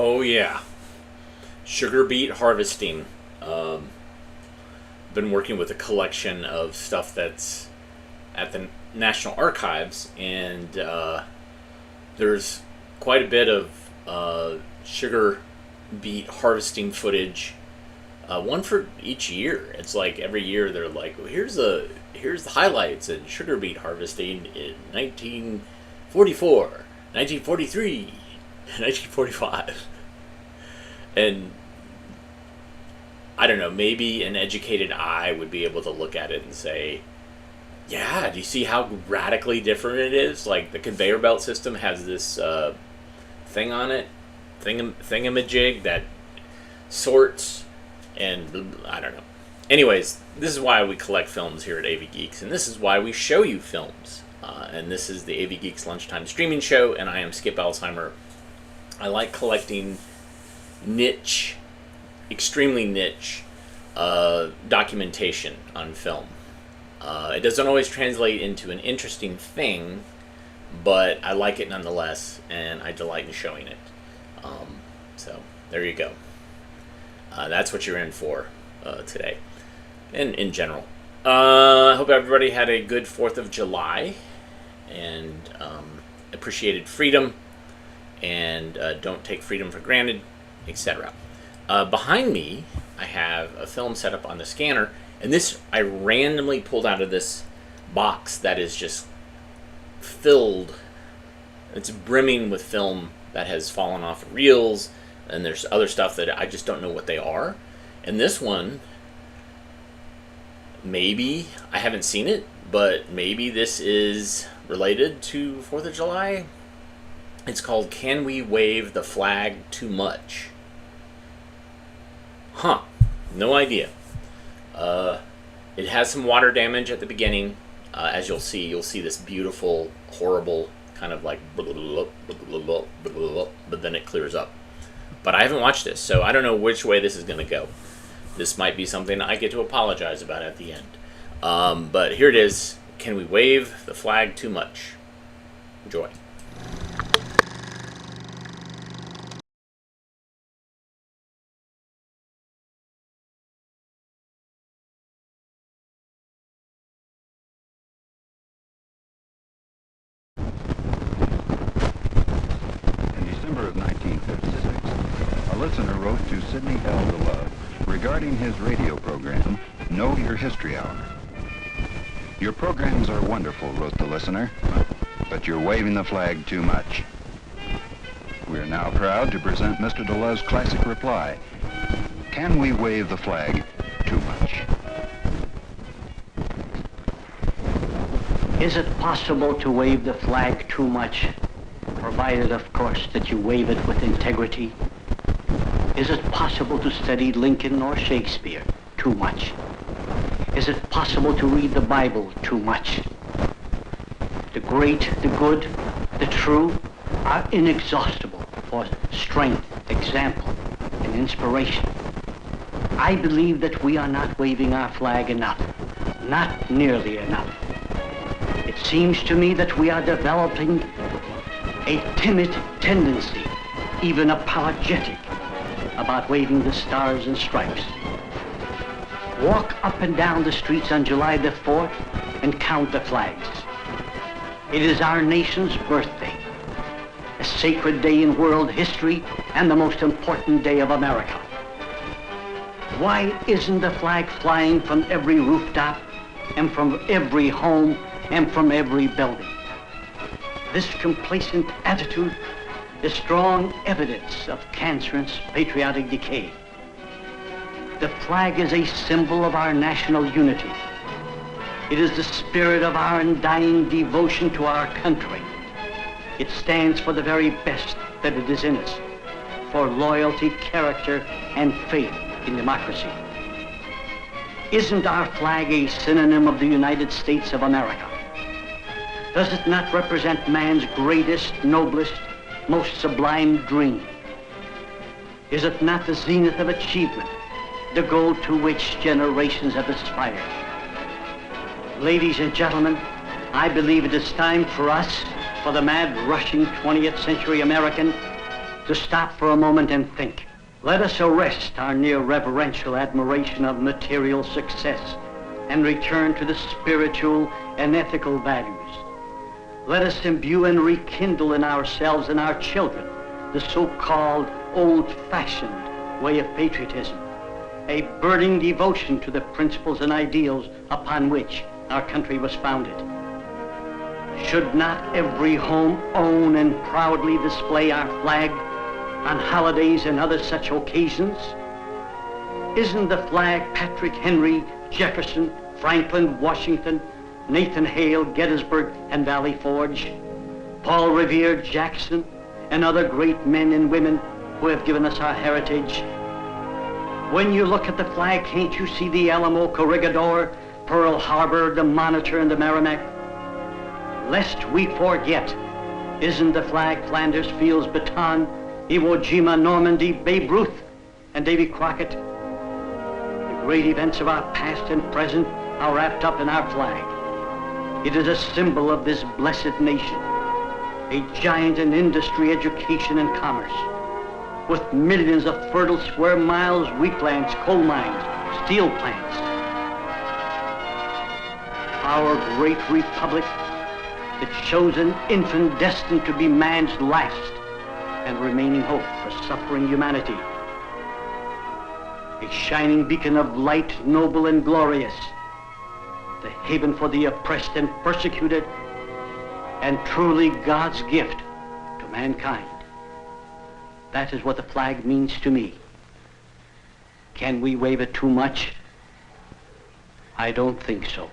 Oh yeah, sugar beet harvesting. Um, Been working with a collection of stuff that's at the National Archives, and there's quite a bit of sugar beet harvesting footage. One for each year. It's like every year they're like, well, here's the highlights in sugar beet harvesting in 1944, 1943, 1945, and I don't know. Maybe an educated eye would be able to look at it and say, "Yeah, do you see how radically different it is? Like the conveyor belt system has this thing on it, thingamajig that sorts." And I don't know. Anyways, this is why we collect films here at AV Geeks, and this is why we show you films. And this is the AV Geeks Lunchtime Streaming Show, and I am Skip Alzheimer. I like collecting niche, extremely niche documentation on film. It doesn't always translate into an interesting thing, but I like it nonetheless, and I delight in showing it. So there you go. That's what you're in for today, and in general. I hope everybody had a good 4th of July and appreciated freedom and don't take freedom for granted, etc. Behind me, I have a film set up on the scanner, and this I randomly pulled out of this box that is just filled. It's brimming with film that has fallen off reels, and there's other stuff that I just don't know what they are. And this one, maybe, I haven't seen it, but maybe this is related to 4th of July. It's called Can We Wave the Flag Too Much? Huh, no idea. It has some water damage at the beginning. As you'll see this beautiful, horrible, kind of like but then it clears up. But I haven't watched this, so I don't know which way this is going to go. This might be something I get to apologize about at the end. But here it is. Can we wave the flag too much? Enjoy. Listener wrote to Sidney L. DeLove regarding his radio program, Know Your History Hour. Your programs are wonderful, wrote the listener, but you're waving the flag too much. We're now proud to present Mr. DeLove's classic reply. Can we wave the flag too much? Is it possible to wave the flag too much, provided, of course, that you wave it with integrity? Is it possible to study Lincoln or Shakespeare too much? Is it possible to read the Bible too much? The great, the good, the true are inexhaustible for strength, example, and inspiration. I believe that we are not waving our flag enough, not nearly enough. It seems to me that we are developing a timid tendency, even apologetic, about waving the stars and stripes. Walk up and down the streets on July the 4th and count the flags. It is our nation's birthday, a sacred day in world history and the most important day of America. Why isn't the flag flying from every rooftop and from every home and from every building? This complacent attitude is strong evidence of cancerous patriotic decay. The flag is a symbol of our national unity. It is the spirit of our undying devotion to our country. It stands for the very best that it is in us, for loyalty, character, and faith in democracy. Isn't our flag a synonym of the United States of America? Does it not represent man's greatest, noblest, most sublime dream? Is it not the zenith of achievement, the goal to which generations have aspired? Ladies and gentlemen, I believe it is time for us, for the mad, rushing 20th century American, to stop for a moment and think. Let us arrest our near reverential admiration of material success and return to the spiritual and ethical values. Let us imbue and rekindle in ourselves and our children the so-called old-fashioned way of patriotism, a burning devotion to the principles and ideals upon which our country was founded. Should not every home own and proudly display our flag on holidays and other such occasions? Isn't the flag Patrick Henry, Jefferson, Franklin, Washington, Nathan Hale, Gettysburg, and Valley Forge, Paul Revere, Jackson, and other great men and women who have given us our heritage? When you look at the flag, can't you see the Alamo, Corregidor, Pearl Harbor, the Monitor, and the Merrimack? Lest we forget, isn't the flag Flanders, Fields, Baton, Iwo Jima, Normandy, Babe Ruth, and Davy Crockett? The great events of our past and present are wrapped up in our flag. It is a symbol of this blessed nation, a giant in industry, education, and commerce, with millions of fertile square miles, wheatlands, coal mines, steel plants. Our great republic, it shows an infant destined to be man's last and remaining hope for suffering humanity. A shining beacon of light, noble and glorious, the haven for the oppressed and persecuted, and truly God's gift to mankind. That is what the flag means to me. Can we wave it too much? I don't think so.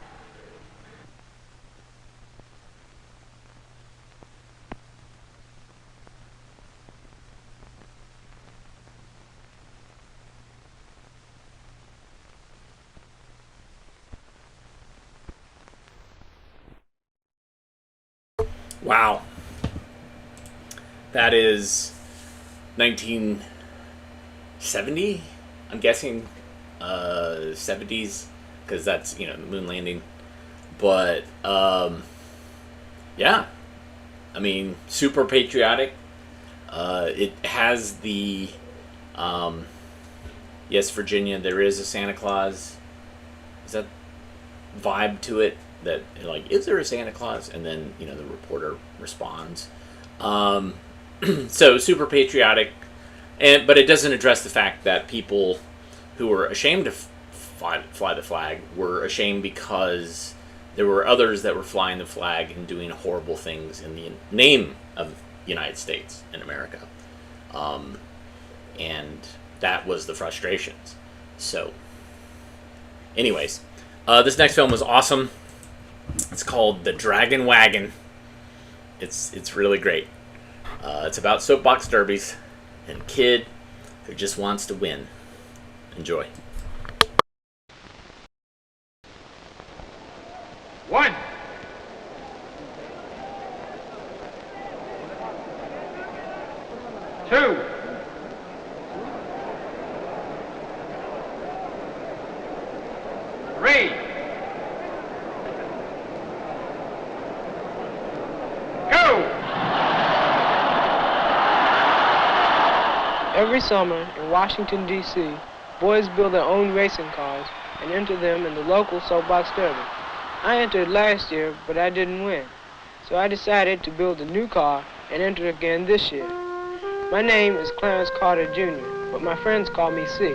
Wow. That is 1970, I'm guessing, 70s, because that's, the moon landing. But, yeah. I mean, super patriotic. It has the, yes, Virginia, there is a Santa Claus. Is that vibe to it? That, like, is there a Santa Claus? And then, the reporter responds. So, super patriotic. But it doesn't address the fact that people who were ashamed to fly the flag were ashamed because there were others that were flying the flag and doing horrible things in the name of the United States and America. And that was the frustrations. So, anyways, this next film was awesome. It's called The Draggin Wagon. It's really great. It's about soapbox derbies and a kid who just wants to win. Enjoy. 1, 2, 3. Every summer in Washington, D.C., boys build their own racing cars and enter them in the local soapbox derby. I entered last year, but I didn't win. So I decided to build a new car and enter again this year. My name is Clarence Carter Jr., but my friends call me C.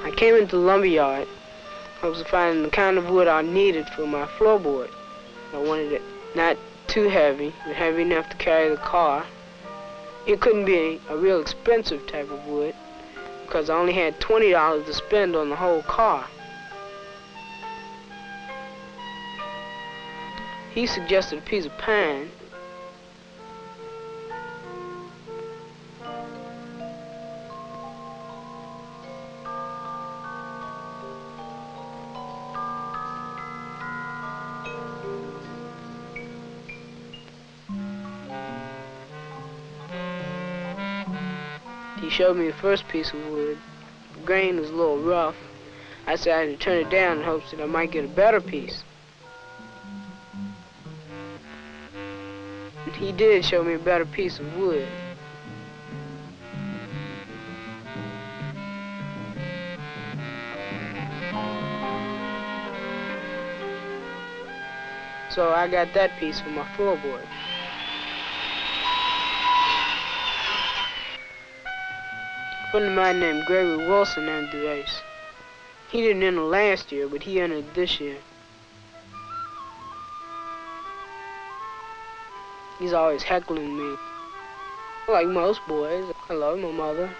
I came into the lumberyard. I was finding the kind of wood I needed for my floorboard. I wanted it not too heavy, but heavy enough to carry the car. It couldn't be a real expensive type of wood because I only had $20 to spend on the whole car. He suggested a piece of pine. He showed me the first piece of wood. The grain was a little rough. I decided to turn it down in hopes that I might get a better piece. He did show me a better piece of wood. So I got that piece for my floorboard. A friend of mine named Gregory Wilson entered the race. He didn't enter last year, but he entered this year. He's always heckling me. Like most boys, I love my mother.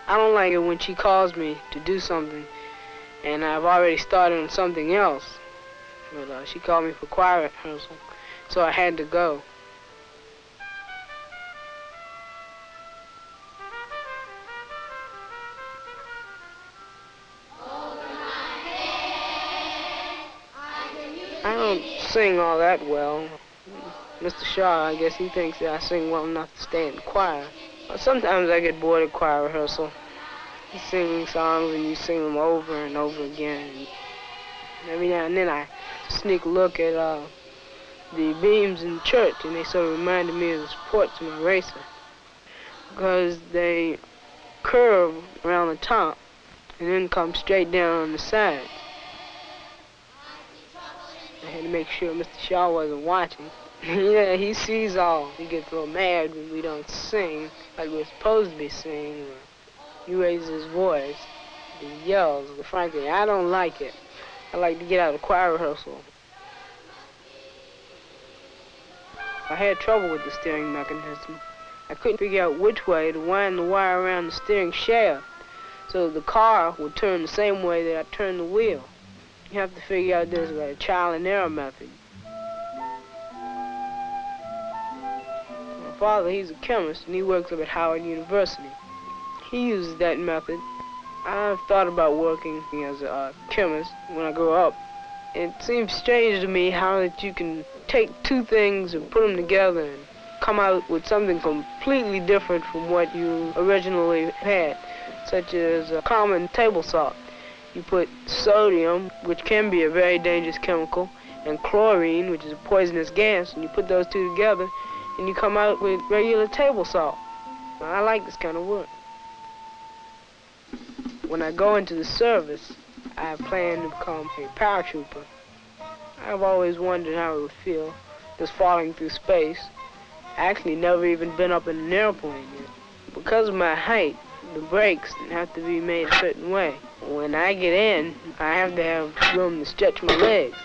I don't like it when she calls me to do something and I've already started on something else. But she called me for choir rehearsal, so I had to go. I don't sing all that well. Mr. Shaw, I guess he thinks that I sing well enough to stay in the choir. But sometimes I get bored at choir rehearsal. You're singing songs and you sing them over and over again. And every now and then I sneak a look at the beams in the church, and they sort of reminded me of the supports of my racer, because they curve around the top and then come straight down on the sides. I had to make sure Mr. Shaw wasn't watching. Yeah, he sees all. He gets a little mad when we don't sing like we're supposed to be singing. He raises his voice. He yells. But frankly, I don't like it. I like to get out of choir rehearsal. I had trouble with the steering mechanism. I couldn't figure out which way to wind the wire around the steering shaft so the car would turn the same way that I turned the wheel. You have to figure out this by a trial and error method. My father, he's a chemist, and he works up at Howard University. He uses that method. I've thought about working as a chemist when I grow up. It seems strange to me how that you can take two things and put them together and come out with something completely different from what you originally had, such as a common table salt. You put sodium, which can be a very dangerous chemical, and chlorine, which is a poisonous gas, and you put those two together, and you come out with regular table salt. I like this kind of work. When I go into the service, I plan to become a paratrooper. I've always wondered how it would feel just falling through space. I actually never even been up in an airplane yet. Because of my height, the brakes have to be made a certain way. When I get in, I have to have room to stretch my legs.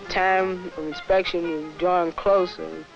Time of inspection is drawing closer.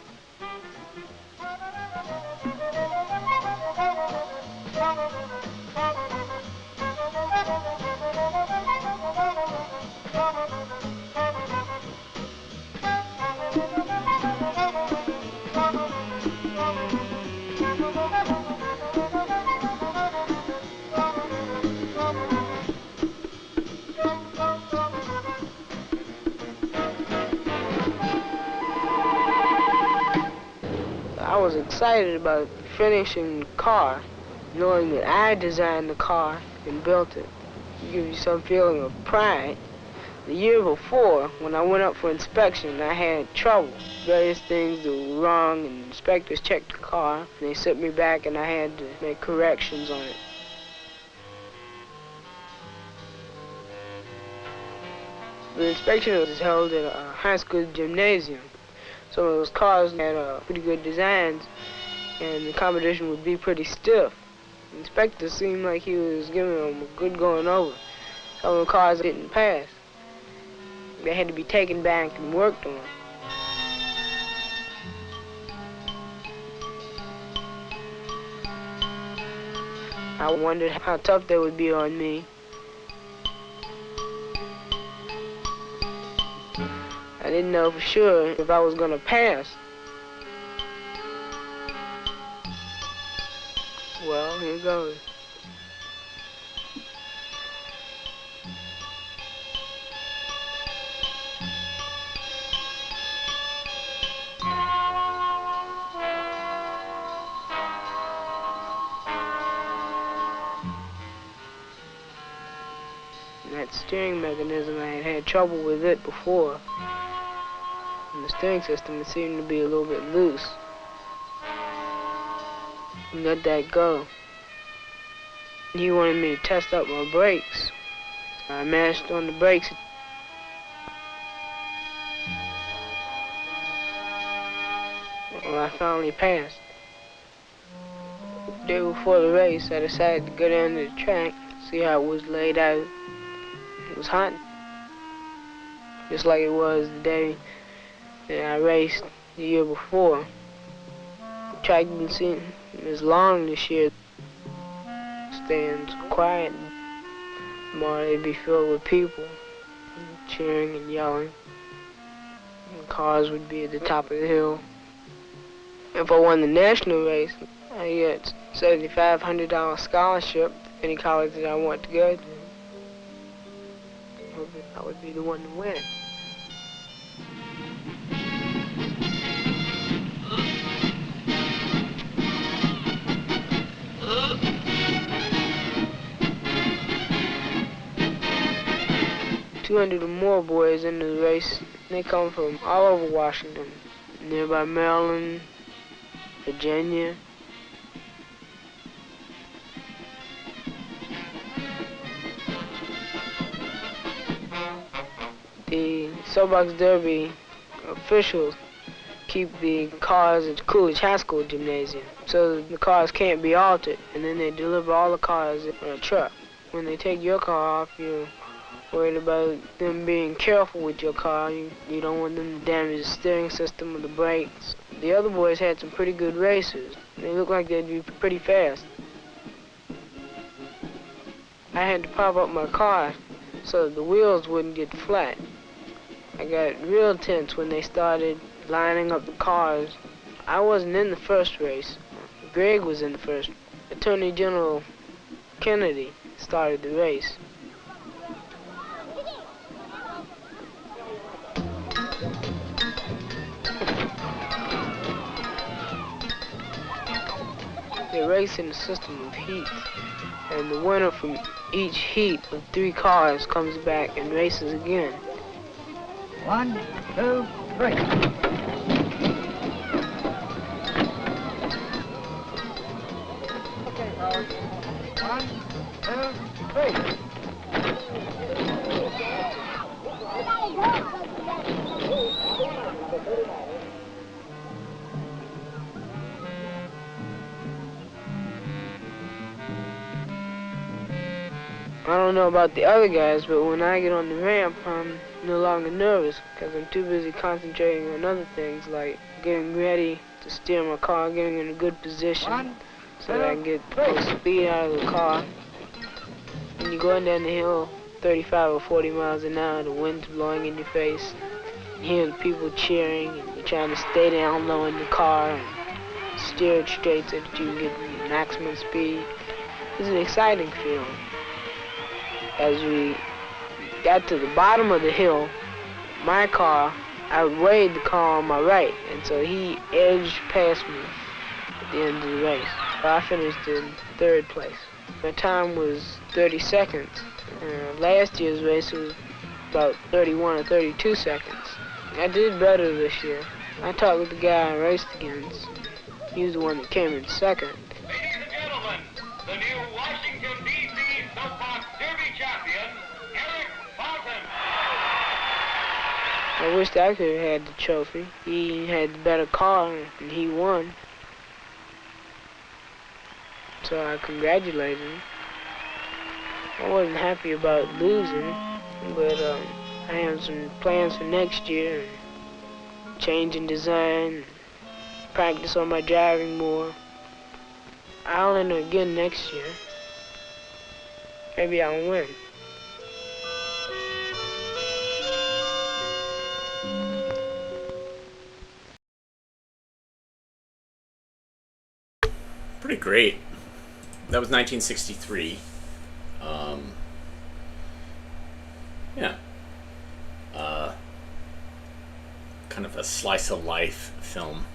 I was excited about finishing the car, knowing that I designed the car and built it. It gives you some feeling of pride. The year before, when I went up for inspection, I had trouble. Various things that were wrong, and inspectors checked the car, and they sent me back, and I had to make corrections on it. The inspection was held at a high school gymnasium. Some of those cars had pretty good designs, and the competition would be pretty stiff. The inspector seemed like he was giving them a good going over. Some of the cars didn't pass. They had to be taken back and worked on. I wondered how tough they would be on me. I didn't know for sure if I was going to pass. Well, here goes. steering mechanism. I had trouble with it before. And the steering system, it seemed to be a little bit loose. And let that go. He wanted me to test out my brakes. I mashed on the brakes. Well, I finally passed. The day before the race, I decided to go down to the track, see how it was laid out. It was hot, just like it was the day that I raced the year before. The track didn't seem as long this year. Stands quiet. Tomorrow it'd be filled with people, cheering and yelling. And cars would be at the top of the hill. If I won the national race, I get $7,500 scholarship to any college that I want to go to. I would be the one to win. $200 or more boys into the race. They come from all over Washington, nearby Maryland, Virginia. The Soapbox Derby officials keep the cars at the Coolidge High School gymnasium, so the cars can't be altered, and then they deliver all the cars in a truck. When they take your car off, you're worried about them being careful with your car. You don't want them to damage the steering system or the brakes. The other boys had some pretty good racers. They looked like they'd be pretty fast. I had to pop up my car so the wheels wouldn't get flat. I got real tense when they started lining up the cars. I wasn't in the first race. Greg was in the first. Attorney General Kennedy started the race. They race in a system of heats, and the winner from each heat of 3 cars comes back and races again. 1, 2, 3. Okay, fellas. 1, 2, 3. I don't know about the other guys, but when I get on the ramp, I'm no longer nervous because I'm too busy concentrating on other things like getting ready to steer my car, getting in a good position so that I can get the most speed out of the car. When you're going down the hill 35 or 40 miles an hour, the wind's blowing in your face, you hear the people cheering, and you're trying to stay down low in the car and steer it straight so that you can get the maximum speed. It's an exciting feeling. As we got to the bottom of the hill, my car outweighed the car on my right, and so he edged past me at the end of the race. So I finished in 3rd place. My time was 30 seconds. Last year's race was about 31 or 32 seconds. I did better this year. I talked with the guy I raced against. He was the one that came in 2nd. Ladies and gentlemen, the new Washington, D.C. Soapbox Derby champion, Eric Fountain. I wished I could have had the trophy. He had the better car, and he won. So I congratulated him. I wasn't happy about losing, but I have some plans for next year. Changing design, practice on my driving more. I'll enter again next year. Maybe I'll win. Pretty great. That was 1963. Yeah. Kind of a slice of life film.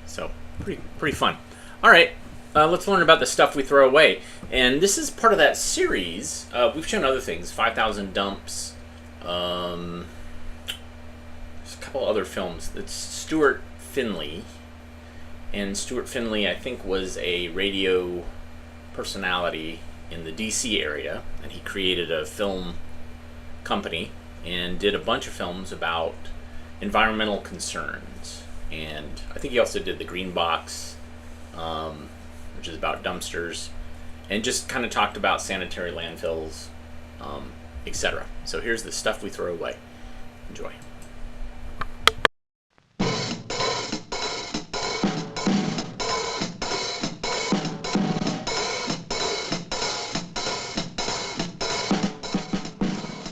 So pretty fun. All right. let's learn about the stuff we throw away. And this is part of that series. We've shown other things, 5,000 Dumps. There's a couple other films. It's Stuart Finley. And Stuart Finley, I think, was a radio personality in the DC area. And he created a film company and did a bunch of films about environmental concerns. And I think he also did The Green Box, which is about dumpsters, and just kind of talked about sanitary landfills, etc. So here's the stuff we throw away. Enjoy.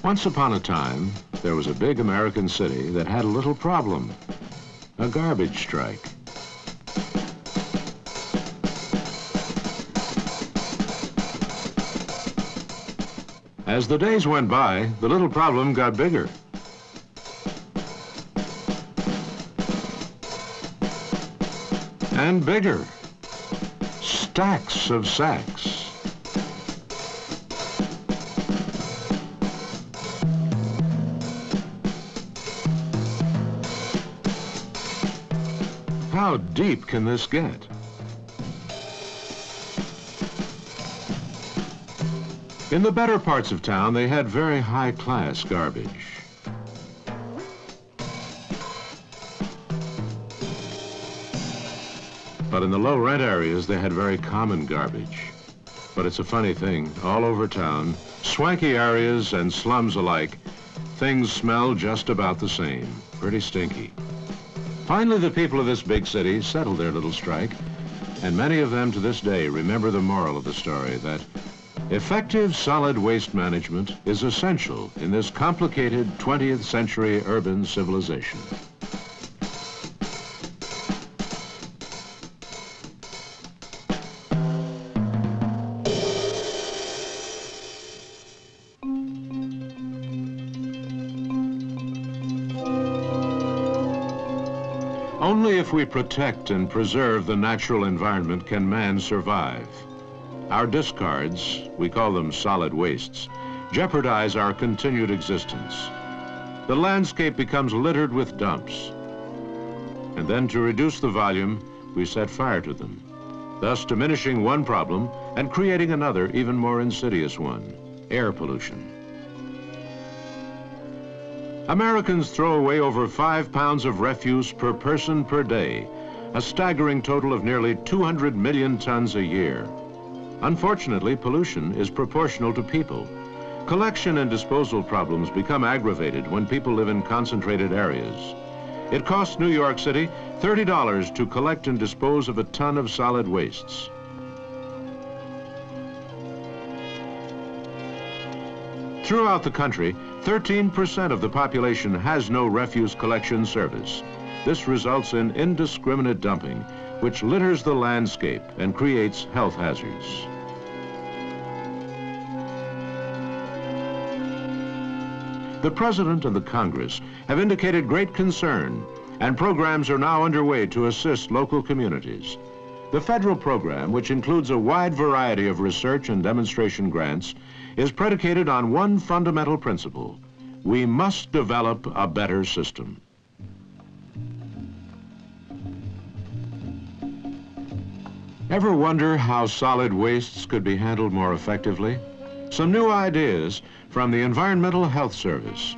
Once upon a time, there was a big American city that had a little problem, a garbage strike. As the days went by, the little problem got bigger. And bigger. Stacks of sacks. How deep can this get? In the better parts of town, they had very high-class garbage. But in the low-rent areas, they had very common garbage. But it's a funny thing, all over town, swanky areas and slums alike, things smell just about the same, pretty stinky. Finally, the people of this big city settled their little strike, and many of them to this day remember the moral of the story, that effective solid waste management is essential in this complicated 20th century urban civilization. Only if we protect and preserve the natural environment can man survive. Our discards, we call them solid wastes, jeopardize our continued existence. The landscape becomes littered with dumps. And then to reduce the volume, we set fire to them, thus diminishing one problem and creating another, even more insidious one, air pollution. Americans throw away over 5 pounds of refuse per person per day, a staggering total of nearly 200 million tons a year. Unfortunately, pollution is proportional to people. Collection and disposal problems become aggravated when people live in concentrated areas. It costs New York City $30 to collect and dispose of a ton of solid wastes. Throughout the country, 13% of the population has no refuse collection service. This results in indiscriminate dumping, which litters the landscape and creates health hazards. The President and the Congress have indicated great concern, and programs are now underway to assist local communities. The federal program, which includes a wide variety of research and demonstration grants, is predicated on one fundamental principle: we must develop a better system. Ever wonder how solid wastes could be handled more effectively? Some new ideas from the Environmental Health Service.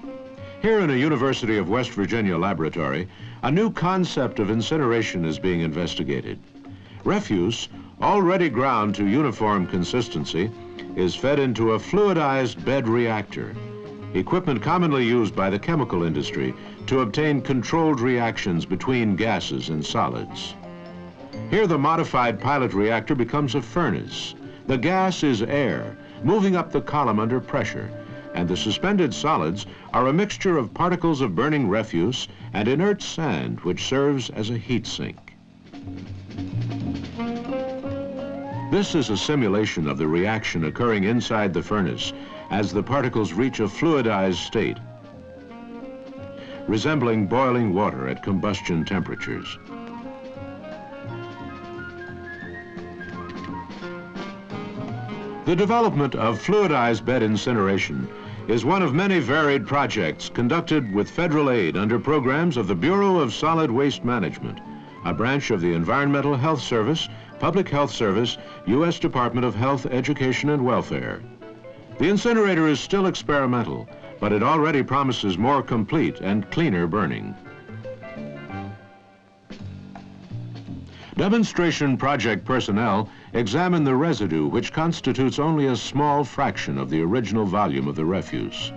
Here in a University of West Virginia laboratory, a new concept of incineration is being investigated. Refuse, already ground to uniform consistency, is fed into a fluidized bed reactor, equipment commonly used by the chemical industry to obtain controlled reactions between gases and solids. Here the modified pilot reactor becomes a furnace. The gas is air, moving up the column under pressure, and the suspended solids are a mixture of particles of burning refuse and inert sand, which serves as a heat sink. This is a simulation of the reaction occurring inside the furnace as the particles reach a fluidized state, resembling boiling water at combustion temperatures. The development of fluidized bed incineration is one of many varied projects conducted with federal aid under programs of the Bureau of Solid Waste Management, a branch of the Environmental Health Service, Public Health Service, U.S. Department of Health, Education, and Welfare. The incinerator is still experimental, but it already promises more complete and cleaner burning. Demonstration project personnel examine the residue, which constitutes only a small fraction of the original volume of the refuse.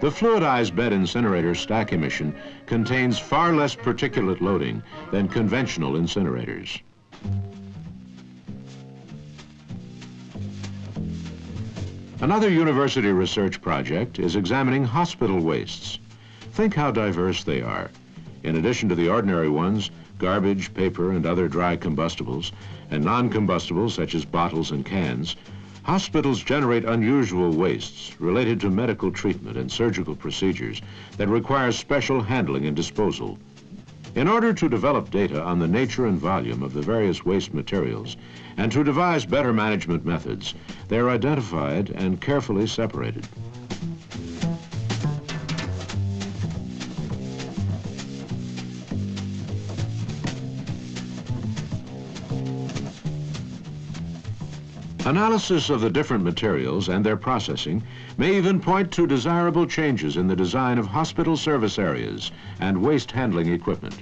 The fluidized bed incinerator stack emission contains far less particulate loading than conventional incinerators. Another university research project is examining hospital wastes. Think how diverse they are. In addition to the ordinary ones, garbage, paper, and other dry combustibles, and non-combustibles such as bottles and cans, hospitals generate unusual wastes related to medical treatment and surgical procedures that require special handling and disposal. In order to develop data on the nature and volume of the various waste materials and to devise better management methods, they are identified and carefully separated. Analysis of the different materials and their processing may even point to desirable changes in the design of hospital service areas and waste handling equipment.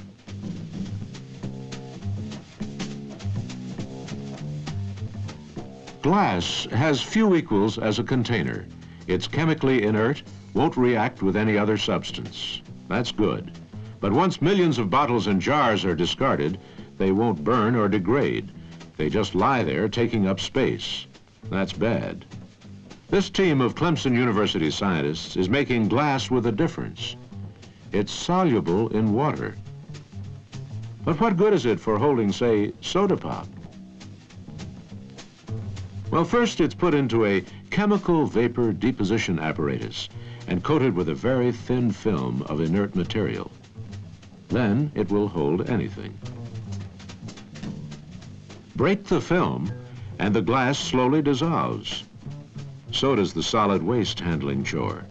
Glass has few equals as a container. It's chemically inert, won't react with any other substance. That's good. But once millions of bottles and jars are discarded, they won't burn or degrade. They just lie there taking up space. That's bad. This team of Clemson University scientists is making glass with a difference. It's soluble in water. But what good is it for holding, say, soda pop? Well, first it's put into a chemical vapor deposition apparatus and coated with a very thin film of inert material. Then it will hold anything. Break the film, and the glass slowly dissolves. So does the solid waste handling chore.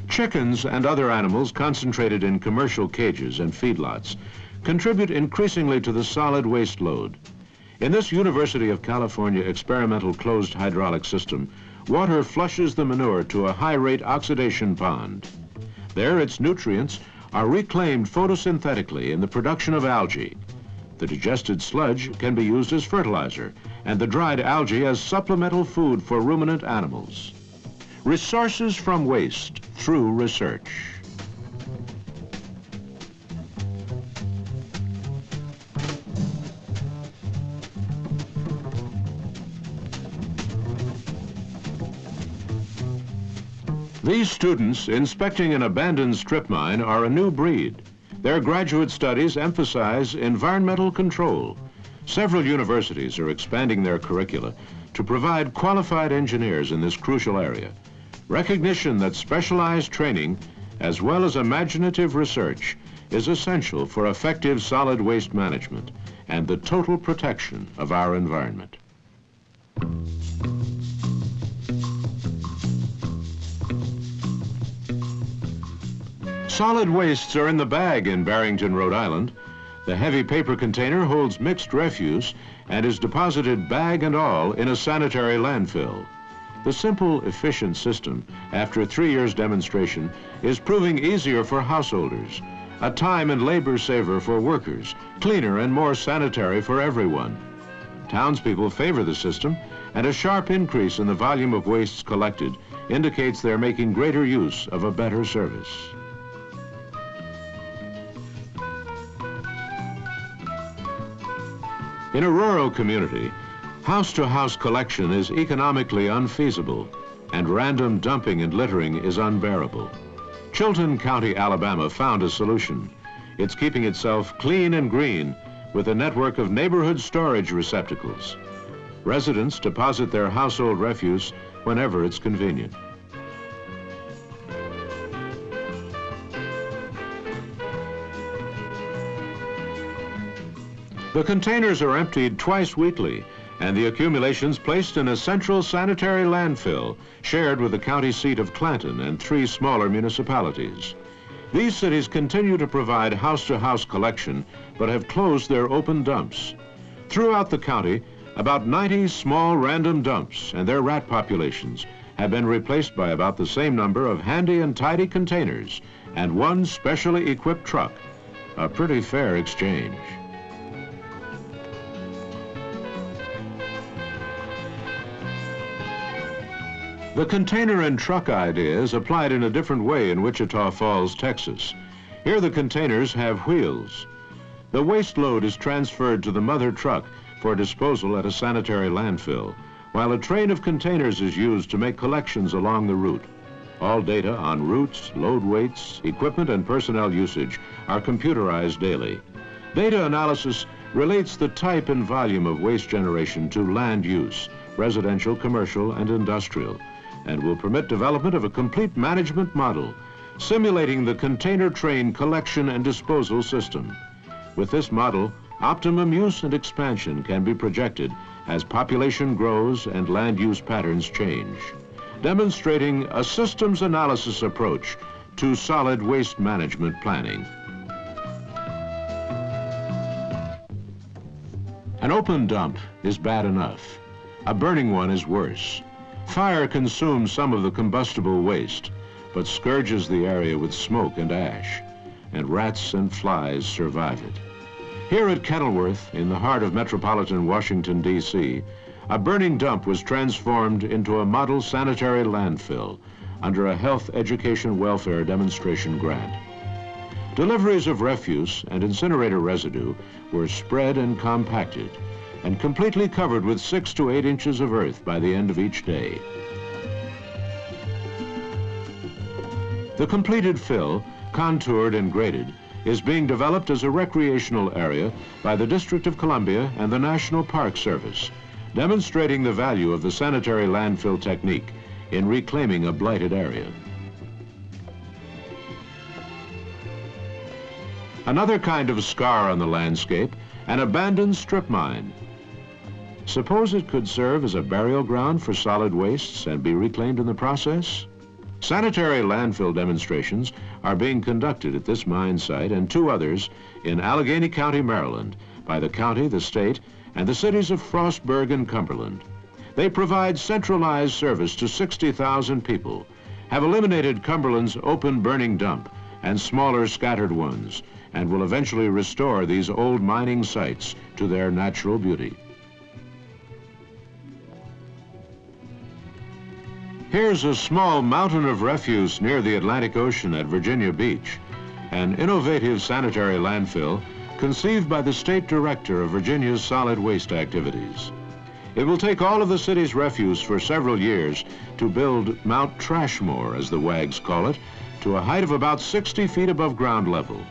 Chickens and other animals concentrated in commercial cages and feedlots contribute increasingly to the solid waste load. In this University of California experimental closed hydraulic system, water flushes the manure to a high-rate oxidation pond. There, its nutrients are reclaimed photosynthetically in the production of algae. The digested sludge can be used as fertilizer, and the dried algae as supplemental food for ruminant animals. Resources from waste through research. These students inspecting an abandoned strip mine are a new breed. Their graduate studies emphasize environmental control. Several universities are expanding their curricula to provide qualified engineers in this crucial area. Recognition that specialized training, as well as imaginative research, is essential for effective solid waste management and the total protection of our environment. Solid wastes are in the bag in Barrington, Rhode Island. The heavy paper container holds mixed refuse and is deposited bag and all in a sanitary landfill. The simple, efficient system, after 3 years demonstration, is proving easier for householders, a time and labor saver for workers, cleaner and more sanitary for everyone. Townspeople favor the system, and a sharp increase in the volume of wastes collected indicates they're making greater use of a better service. In a rural community, house-to-house collection is economically unfeasible, and random dumping and littering is unbearable. Chilton County, Alabama found a solution. It's keeping itself clean and green with a network of neighborhood storage receptacles. Residents deposit their household refuse whenever it's convenient. The containers are emptied twice weekly and the accumulations placed in a central sanitary landfill shared with the county seat of Clanton and 3 smaller municipalities. These cities continue to provide house-to-house collection, but have closed their open dumps. Throughout the county, about 90 small random dumps and their rat populations have been replaced by about the same number of handy and tidy containers and 1 specially equipped truck. A pretty fair exchange. The container and truck idea is applied in a different way in Wichita Falls, Texas. Here the containers have wheels. The waste load is transferred to the mother truck for disposal at a sanitary landfill, while a train of containers is used to make collections along the route. All data on routes, load weights, equipment, and personnel usage are computerized daily. Data analysis relates the type and volume of waste generation to land use, residential, commercial, and industrial, and will permit development of a complete management model, simulating the container train collection and disposal system. With this model, optimum use and expansion can be projected as population grows and land use patterns change, demonstrating a systems analysis approach to solid waste management planning. An open dump is bad enough. A burning one is worse. Fire consumes some of the combustible waste, but scourges the area with smoke and ash, and rats and flies survive it. Here at Kenilworth, in the heart of metropolitan Washington, D.C., a burning dump was transformed into a model sanitary landfill under a health, education, welfare demonstration grant. Deliveries of refuse and incinerator residue were spread and compacted and completely covered with 6 to 8 inches of earth by the end of each day. The completed fill, contoured and graded, is being developed as a recreational area by the District of Columbia and the National Park Service, demonstrating the value of the sanitary landfill technique in reclaiming a blighted area. Another kind of scar on the landscape, an abandoned strip mine. Suppose it could serve as a burial ground for solid wastes and be reclaimed in the process? Sanitary landfill demonstrations are being conducted at this mine site and 2 others in Allegheny County, Maryland, by the county, the state, and the cities of Frostburg and Cumberland. They provide centralized service to 60,000 people, have eliminated Cumberland's open burning dump and smaller scattered ones, and will eventually restore these old mining sites to their natural beauty. Here's a small mountain of refuse near the Atlantic Ocean at Virginia Beach, an innovative sanitary landfill conceived by the State Director of Virginia's solid waste activities. It will take all of the city's refuse for several years to build Mount Trashmore, as the WAGs call it, to a height of about 60 feet above ground level,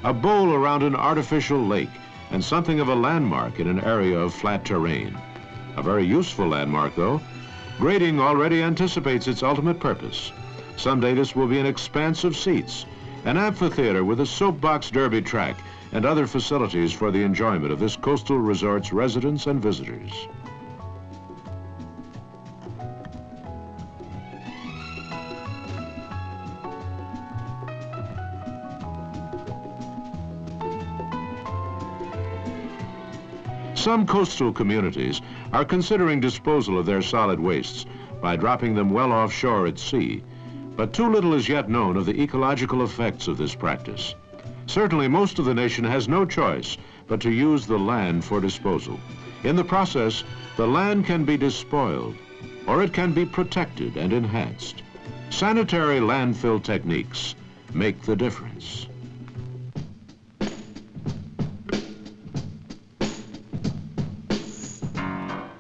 a bowl around an artificial lake, and something of a landmark in an area of flat terrain. A very useful landmark, though. Grading already anticipates its ultimate purpose. Someday this will be an expanse of seats, an amphitheater with a soapbox derby track, and other facilities for the enjoyment of this coastal resort's residents and visitors. Some coastal communities are considering disposal of their solid wastes by dropping them well offshore at sea, but too little is yet known of the ecological effects of this practice. Certainly, most of the nation has no choice but to use the land for disposal. In the process, the land can be despoiled, or it can be protected and enhanced. Sanitary landfill techniques make the difference.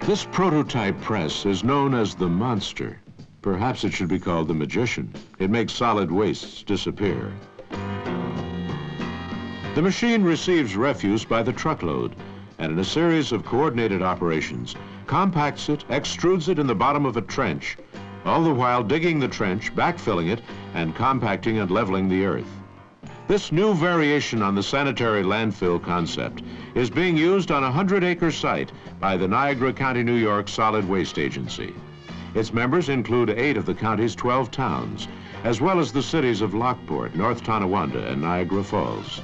This prototype press is known as the Monster. Perhaps it should be called the Magician. It makes solid wastes disappear. The machine receives refuse by the truckload, and in a series of coordinated operations, compacts it, extrudes it in the bottom of a trench, all the while digging the trench, backfilling it, and compacting and leveling the earth. This new variation on the sanitary landfill concept is being used on a 100-acre site by the Niagara County, New York Solid Waste Agency. Its members include 8 of the county's 12 towns, as well as the cities of Lockport, North Tonawanda, and Niagara Falls.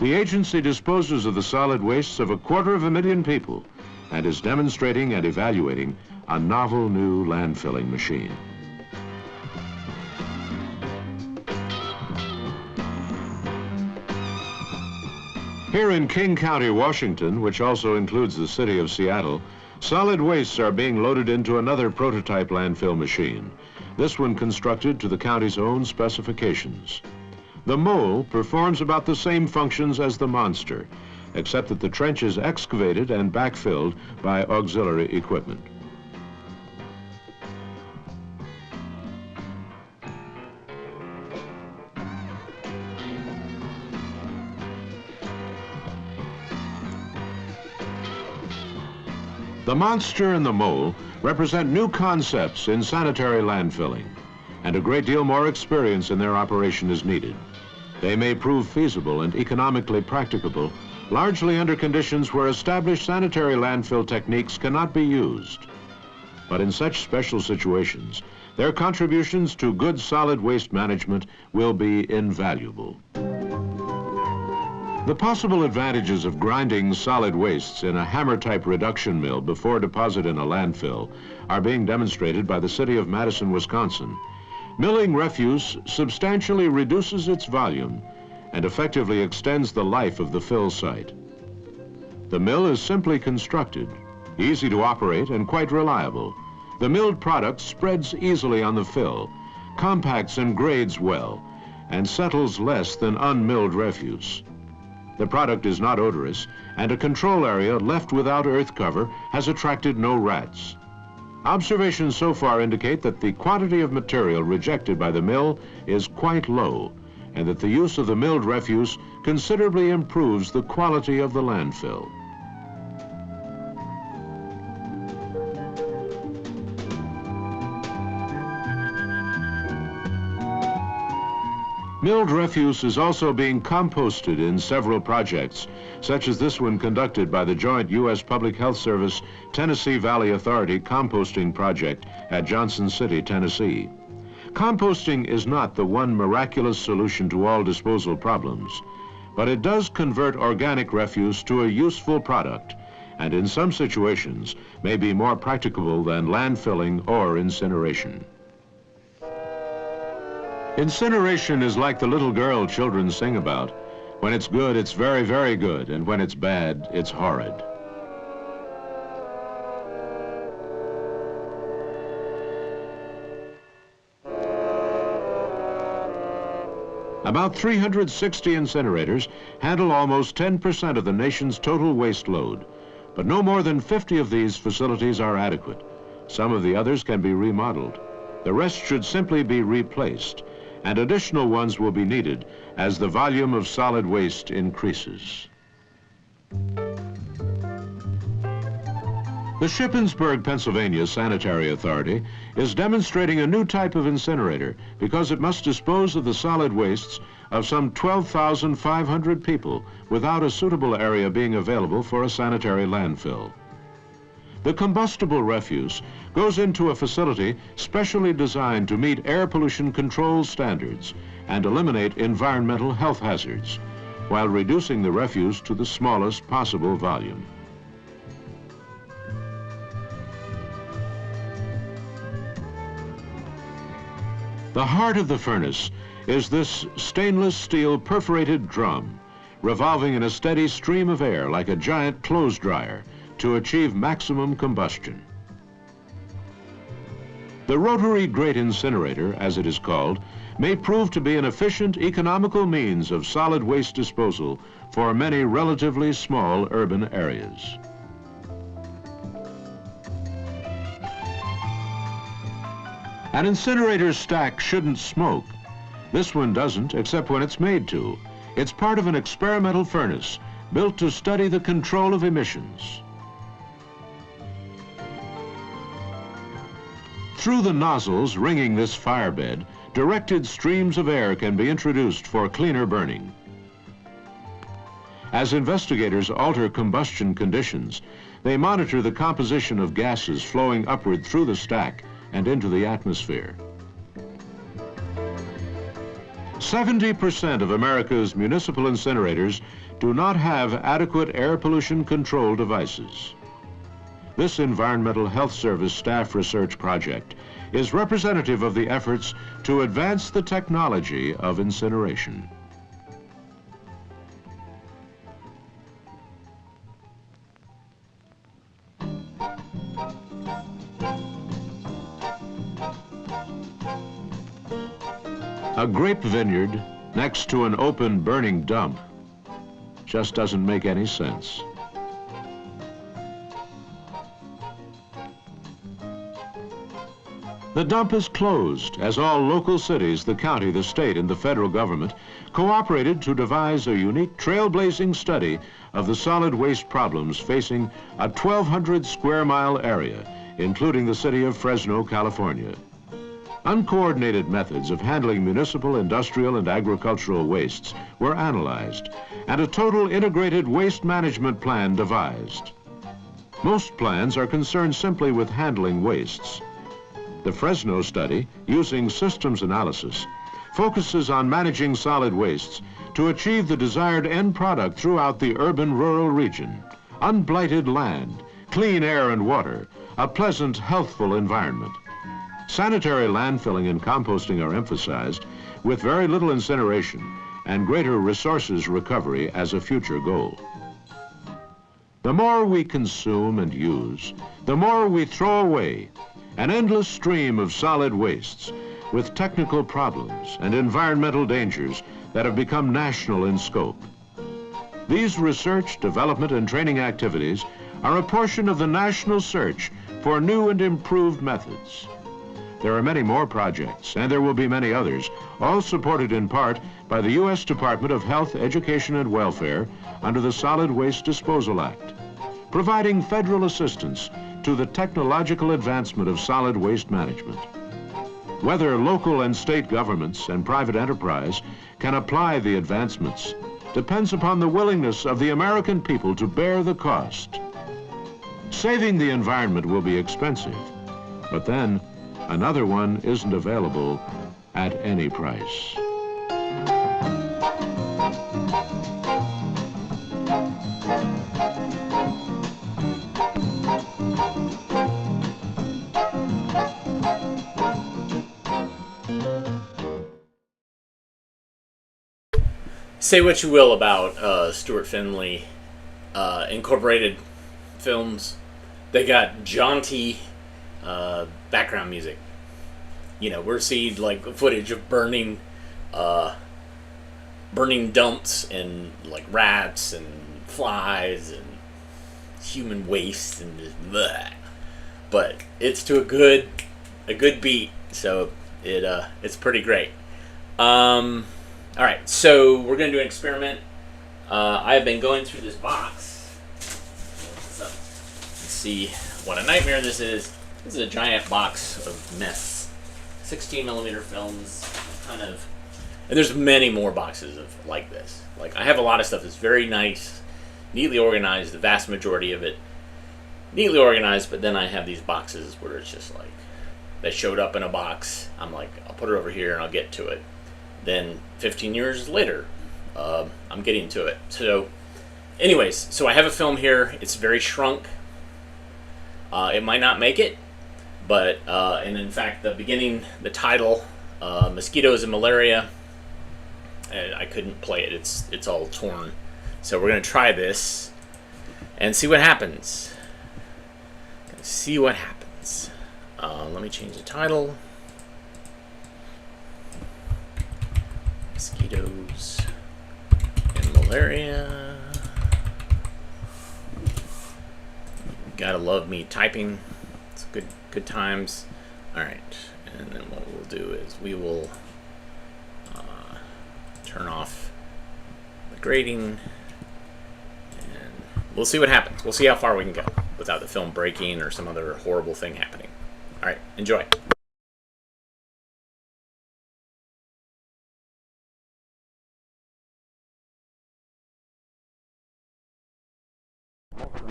The agency disposes of the solid wastes of 250,000 people and is demonstrating and evaluating a novel new landfilling machine. Here in King County, Washington, which also includes the city of Seattle, solid wastes are being loaded into another prototype landfill machine, this one constructed to the county's own specifications. The mole performs about the same functions as the monster, except that the trench is excavated and backfilled by auxiliary equipment. The monster and the mole represent new concepts in sanitary landfilling, and a great deal more experience in their operation is needed. They may prove feasible and economically practicable, largely under conditions where established sanitary landfill techniques cannot be used. But in such special situations, their contributions to good solid waste management will be invaluable. The possible advantages of grinding solid wastes in a hammer-type reduction mill before deposit in a landfill are being demonstrated by the city of Madison, Wisconsin. Milling refuse substantially reduces its volume and effectively extends the life of the fill site. The mill is simply constructed, easy to operate and quite reliable. The milled product spreads easily on the fill, compacts and grades well, and settles less than unmilled refuse. The product is not odorous, and a control area left without earth cover has attracted no rats. Observations so far indicate that the quantity of material rejected by the mill is quite low, and that the use of the milled refuse considerably improves the quality of the landfill. Milled refuse is also being composted in several projects, such as this one conducted by the joint U.S. Public Health Service Tennessee Valley Authority composting project at Johnson City, Tennessee. Composting is not the one miraculous solution to all disposal problems, but it does convert organic refuse to a useful product, and in some situations may be more practicable than landfilling or incineration. Incineration is like the little girl children sing about. When it's good, it's very, very good, and when it's bad, it's horrid. About 360 incinerators handle almost 10% of the nation's total waste load, but no more than 50 of these facilities are adequate. Some of the others can be remodeled. The rest should simply be replaced, and additional ones will be needed as the volume of solid waste increases. The Shippensburg, Pennsylvania Sanitary Authority is demonstrating a new type of incinerator because it must dispose of the solid wastes of some 12,500 people without a suitable area being available for a sanitary landfill. The combustible refuse goes into a facility specially designed to meet air pollution control standards and eliminate environmental health hazards, while reducing the refuse to the smallest possible volume. The heart of the furnace is this stainless steel perforated drum, revolving in a steady stream of air like a giant clothes dryer to achieve maximum combustion. The rotary grate incinerator, as it is called, may prove to be an efficient, economical means of solid waste disposal for many relatively small urban areas. An incinerator stack shouldn't smoke. This one doesn't, except when it's made to. It's part of an experimental furnace built to study the control of emissions. Through the nozzles ringing this firebed, directed streams of air can be introduced for cleaner burning. As investigators alter combustion conditions, they monitor the composition of gases flowing upward through the stack and into the atmosphere. 70% of America's municipal incinerators do not have adequate air pollution control devices. This Environmental Health Service staff research project is representative of the efforts to advance the technology of incineration. A grape vineyard next to an open burning dump just doesn't make any sense. The dump is closed as all local cities, the county, the state, and the federal government cooperated to devise a unique trailblazing study of the solid waste problems facing a 1,200 square mile area, including the city of Fresno, California. Uncoordinated methods of handling municipal, industrial, and agricultural wastes were analyzed, and a total integrated waste management plan devised. Most plans are concerned simply with handling wastes. The Fresno study, using systems analysis, focuses on managing solid wastes to achieve the desired end product throughout the urban-rural region: unblighted land, clean air and water, a pleasant, healthful environment. Sanitary landfilling and composting are emphasized, with very little incineration and greater resources recovery as a future goal. The more we consume and use, the more we throw away, an endless stream of solid wastes with technical problems and environmental dangers that have become national in scope. These research, development, and training activities are a portion of the national search for new and improved methods. There are many more projects, and there will be many others, all supported in part by the U.S. Department of Health, Education, and Welfare under the Solid Waste Disposal Act, providing federal assistance to the technological advancement of solid waste management. Whether local and state governments and private enterprise can apply the advancements depends upon the willingness of the American people to bear the cost. Saving the environment will be expensive, but then another one isn't available at any price. Say what you will about Stuart Finley Incorporated films. They got jaunty background music. You know, we're seeing like footage of burning dumps and like rats and flies and human waste and just bleh. But it's to a good beat, so it's pretty great. All right, so we're gonna do an experiment. I've been going through this box. So, let's see what a nightmare this is. This is a giant box of mess. 16mm films, and there's many more boxes of like this. Like, I have a lot of stuff that's very nice, neatly organized, the vast majority of it neatly organized, but then I have these boxes where it's just like, they showed up in a box, I'm like, I'll put it over here and I'll get to it. Then 15 years later, I'm getting to it. So anyways, so I have a film here. It's very shrunk. It might not make it, but and in fact the title, Mosquitoes and Malaria, I couldn't play it. It's all torn. So we're gonna try this and see what happens. Let me change the title. Mosquitoes and Malaria. Gotta love me typing. It's good times. Alright, and then what we'll do is we will turn off the grading and we'll see what happens. We'll see how far we can go without the film breaking or some other horrible thing happening. Alright, enjoy.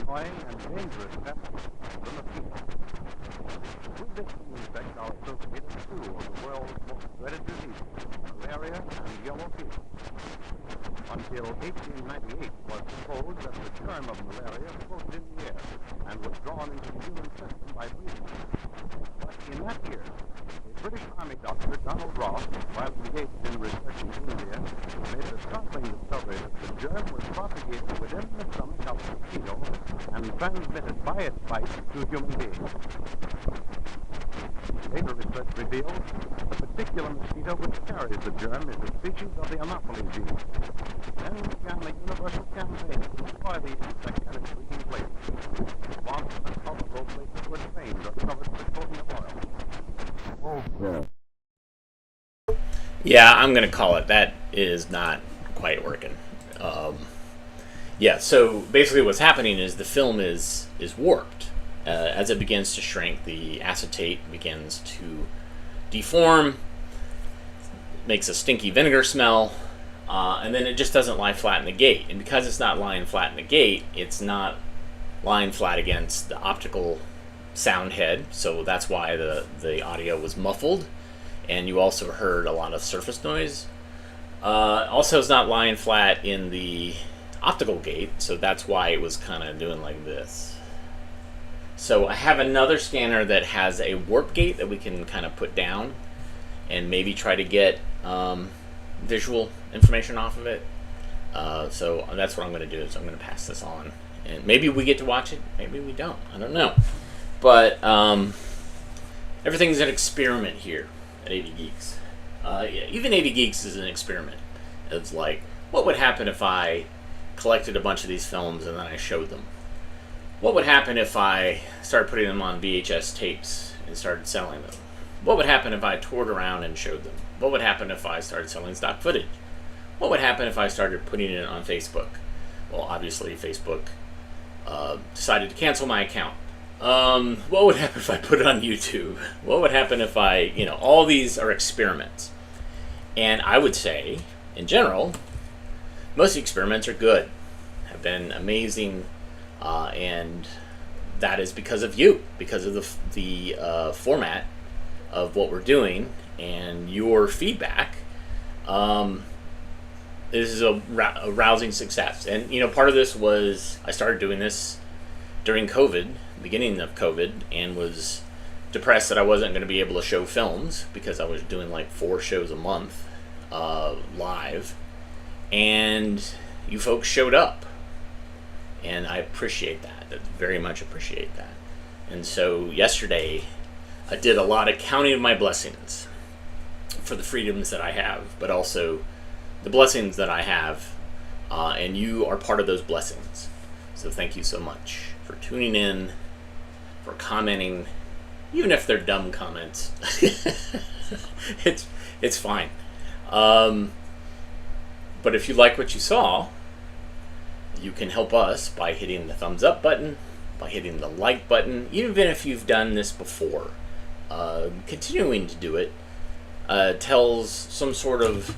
annoying and dangerous pest, the mosquito. With this insect are associated two of the world's most dreaded diseases, malaria and yellow fever. Until 1898 it was supposed that the germ of malaria floated in the air and was drawn into the human system by breathing. But in that year, a British Army doctor, Donald Ross, while engaged in research in India, made the startling discovery that the germ was propagated within the stomach of the mosquito and transmitted by its bite to human beings. Later research revealed that the particular mosquito which carries the germ is a species of the Anopheles genus. Then began the universal campaign to destroy the insect and its breeding places. Swamps and cultural places were drained or covered with a coating of oil. Yeah, I'm going to call it. That is not quite working. Yeah, so basically what's happening is the film is warped. As it begins to shrink, the acetate begins to deform, makes a stinky vinegar smell, and then it just doesn't lie flat in the gate. And because it's not lying flat in the gate, it's not lying flat against the optical sound head, so that's why the audio was muffled, and you also heard a lot of surface noise. Also, it's not lying flat in the optical gate, so that's why it was kind of doing like this. So I have another scanner that has a warp gate that we can kind of put down and maybe try to get visual information off of it. So that's what I'm going to do, is I'm going to pass this on. And maybe we get to watch it, maybe we don't. I don't know. But everything's an experiment here at AV Geeks. Yeah, even AV Geeks is an experiment. It's like, what would happen if I collected a bunch of these films and then I showed them? What would happen if I started putting them on VHS tapes and started selling them? What would happen if I toured around and showed them? What would happen if I started selling stock footage? What would happen if I started putting it on Facebook? Well, obviously Facebook decided to cancel my account. What would happen if I put it on YouTube? What would happen if I, all these are experiments. And I would say, in general, most of the experiments are good, have been amazing, and that is because of you, because of the format of what we're doing and your feedback. This is a rousing success. And, part of this was I started doing this during COVID, beginning of COVID, and was depressed that I wasn't going to be able to show films because I was doing like 4 shows a month live. And you folks showed up. And I appreciate that. I very much appreciate that. And so yesterday, I did a lot of counting of my blessings for the freedoms that I have, but also the blessings that I have, and you are part of those blessings. So thank you so much for tuning in, for commenting, even if they're dumb comments. It's fine. But if you like what you saw, you can help us by hitting the thumbs up button, by hitting the like button, even if you've done this before. Continuing to do it tells some sort of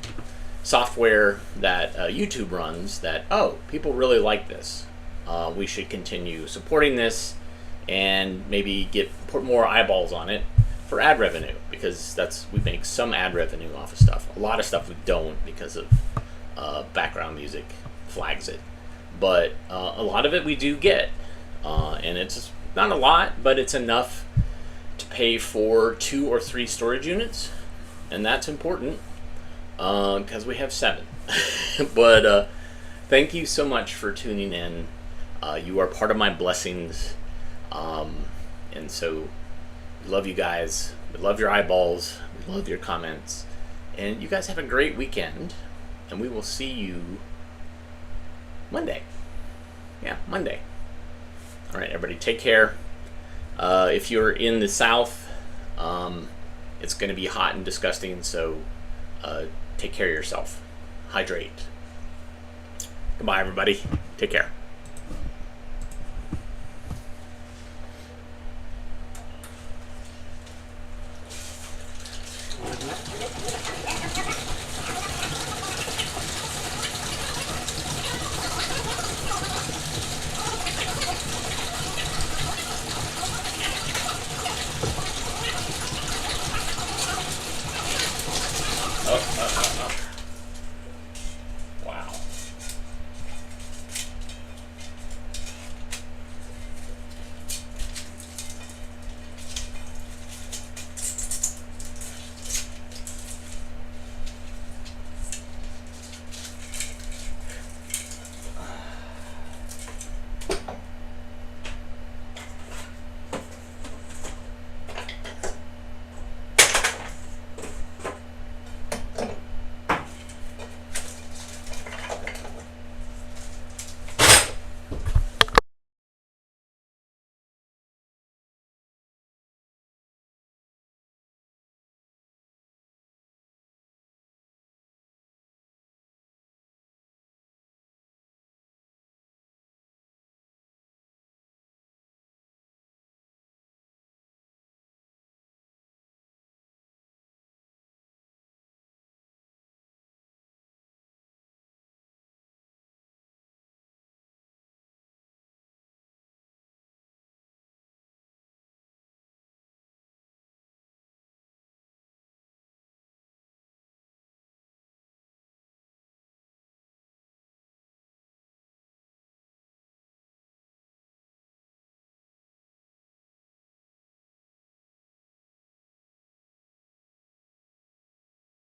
software that YouTube runs that, oh, people really like this. We should continue supporting this and maybe put more eyeballs on it for ad revenue, because we make some ad revenue off of stuff. A lot of stuff we don't because of background music flags it. But a lot of it we do get, and it's not a lot, but it's enough to pay for 2 or 3 storage units, and that's important because we have 7. But thank you so much for tuning in. You are part of my blessings, and so we love you guys. We love your eyeballs. We love your comments, and you guys have a great weekend, and we will see you Monday. Yeah, Monday. All right, everybody, take care. If you're in the South, it's going to be hot and disgusting, so take care of yourself. Hydrate. Goodbye, everybody. Take care.